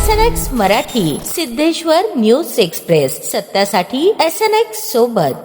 SNX Marathi, Siddheshwar news express, सत्यासाठी SNX सोबत।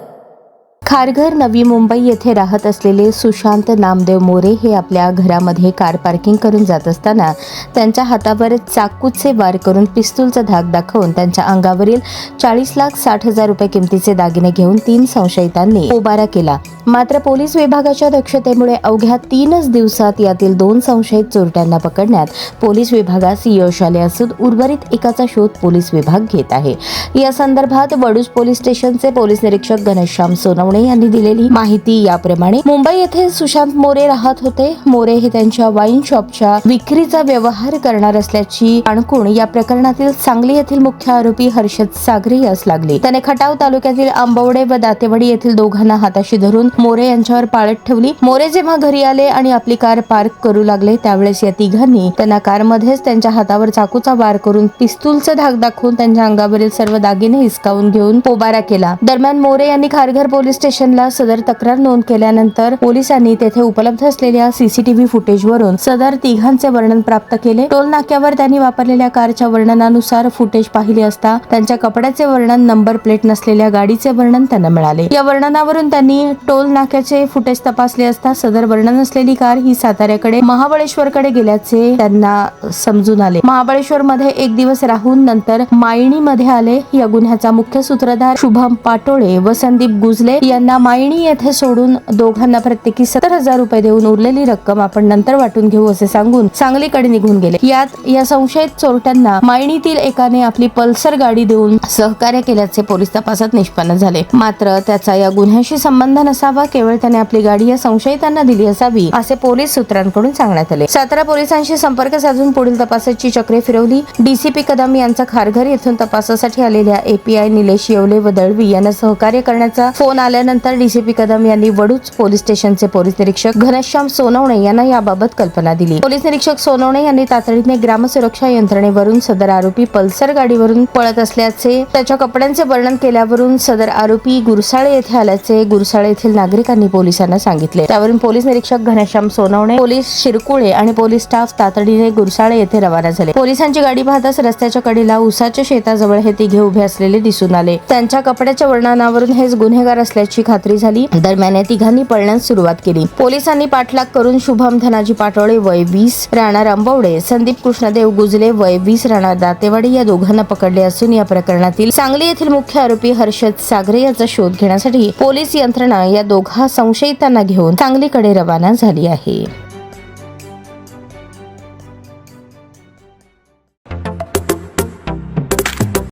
खारघर, नवी मुंबई येथे राहत असलेले सुशांत नामदेव मोरे हे आपल्या घरामध्ये कार पार्किंग करून जात असताना त्यांच्या हातावर चाकूचे वार करून पिस्तूलचा धाक दाखवून त्यांच्या अंगावरील 40,60,000 रुपये किमतीचे दागिने घेऊन 3 संशयितांनी पोबारा केला। मात्र पोलीस विभागाच्या दक्षतेमुळे अवघ्या 3च दिवसात यातील 2 संशयित चोरट्यांना पकडण्यात पोलीस विभागास यश आले असून उर्वरित एकाचा शोध पोलीस विभाग घेत आहे। या संदर्भात वडूज पोलीस स्टेशनचे पोलीस निरीक्षक घनश्याम सोनवणे यांनी दिलेली माहिती याप्रमाणे। मुंबई येथे सुशांत मोरे राहत होते। मोरे हे त्यांच्या वाईन शॉपच्या विक्रीचा व्यवहार करणार असल्याची आणखून या प्रकरणातील सांगली येथील मुख्य आरोपी हर्षद सागरे यास लागले। त्याने खटाव तालुक्यातील आंबवडे व दातेवाडी येथील दोघांना हाताशी धरून मोरे यांच्यावर पाळत ठेवली। मोरे जेव्हा घरी आले आणि आपली कार पार्क करू लागले त्यावेळेस या तिघांनी त्यांना कारमध्येच त्यांच्या हातावर चाकूचा वार करून पिस्तूलचा धाक दाखवून त्यांच्या अंगावरील सर्व दागिने हिसकावून घेऊन पोबारा केला। दरम्यान मोरे यांनी खारघर पोलीस स्टेशनला सदर तक्रार नोंद केल्यानंतर पोलिसांनी तेथे उपलब्ध असलेल्या सीसीटीव्ही फुटेजवरून सदर तिघांचे वर्णन प्राप्त केले। टोल नाक्यावर त्यांनी वापरलेल्या कारच्या वर्णनानुसार फुटेज पाहिले असता त्यांच्या कपड्याचे वर्णन, नंबर प्लेट नसलेल्या गाडीचे वर्णन त्यांना मिळाले। या वर्णनावरून त्यांनी टोल नाक्याचे फुटेज तपासले असता सदर वर्णन असलेली कार ही साताऱ्याकडे महाबळेश्वरकडे गेल्याचे त्यांना समजून आले। महाबळेश्वर मध्ये एक दिवस राहून नंतर मायणी मध्ये आले। या गुन्ह्याचा मुख्य सूत्रधार शुभम पाटोळे व संदीप गुजले यांना मायणी येथे सोडून दोघांना प्रत्येकी 70,000 रुपये देऊन उरलेली रक्कम आपण नंतर वाटून घेऊ असे सांगून सांगलीकडे निघून गेले। यात या संशयित चोरट्यांना मायणीतील एकाने आपली पल्सर गाडी देऊन सहकार्य केल्याचे पोलीस तपासात निष्पन्न झाले। मात्र त्याचा या गुन्ह्याशी संबंध नसावा, केवळ त्याने आपली गाडी या संशयितांना दिली असावी असे पोलीस सूत्रांकडून सांगण्यात आले। सातारा पोलिसांशी संपर्क साधून पुढील तपासाची चक्रे फिरवली। डीसीपी कदम यांचा खारघर येथून तपासासाठी आलेल्या एपीआय निलेश येवले व दळवी यांना सहकार्य करण्याचा फोन आल्यानंतर डीसीपी कदम यांनी वडूज पोलीस स्टेशनचे पोलीस निरीक्षक घनश्याम सोनवणे यांना याबाबत कल्पना दिली। पोलीस निरीक्षक सोनवणे यांनी तातडीने ग्रामसुरक्षा यंत्रणेवरून सदर आरोपी पल्सर गाडीवरून पळत असल्याचे, त्याच्या कपड्यांचे वर्णन केल्यावरून सदर आरोपी गुरसाळे येथे आल्याचे गुरसाळे येथील नागरिकांनी पोलिसांना सांगितले। त्यावरून पोलीस निरीक्षक घनश्याम सोनवणे, पोलीस शिरकुळे आणि पोलीस स्टाफ तातडीने गुरसाळे येथे रवाना झाले। पोलिसांची गाडी पाहताच रस्त्याच्या कडेला उसाच्या शेताजवळ हे तिघे उभे असलेले दिसून आले। त्यांच्या कपड्याच्या वर्णनावरून हेच गुन्हेगार असल्याची खात्री झाली। दरम्यान या तिघांनी पळण्यास सुरुवात केली। पोलिसांनी पाठलाग करून शुभम धनाजी पाटोळे वय 20 राहणार आंबवडे, संदीप कृष्णदेव गुजले वय 20 राहणार दातेवाडी या दोघांना पकडले असून या प्रकरणातील सांगली येथील मुख्य आरोपी हर्षद सागरे याचा शोध घेण्यासाठी पोलीस यंत्रणा या दोघा संशयितांना घेऊन सांगलीकडे रवाना झाली आहे।